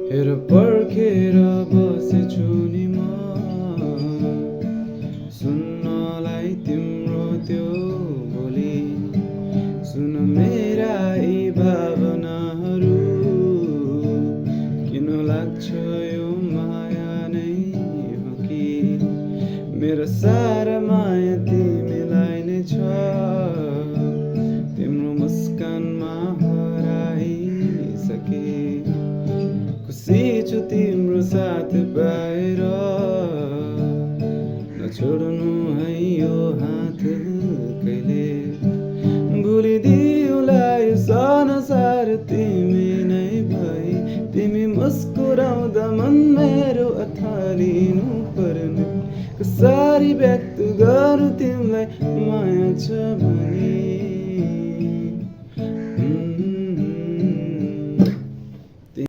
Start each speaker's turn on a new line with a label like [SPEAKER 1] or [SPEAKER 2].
[SPEAKER 1] हेर पर्खेर बसेछु नि म सुन्नलाई तिम्रो त्यो बोली। सुन मेरा यी भावनाहरू, किन लाग्छ यो माया नै हो कि? मेरो सारा माया तिमीलाई नै छ, तिम्रो मुस्कानमा हराइसके। खुसी छु तिम्रो साथ पाएर, नछोड्नु है यो हात कहिले। भुलिदिउँला यो संसार तिमी नै भई, तिमी मुस्कुराउँदा मन मेरो अथालिनु पर्ने। कसरी व्यक्त गर्नु तिमीलाई माया छ भने।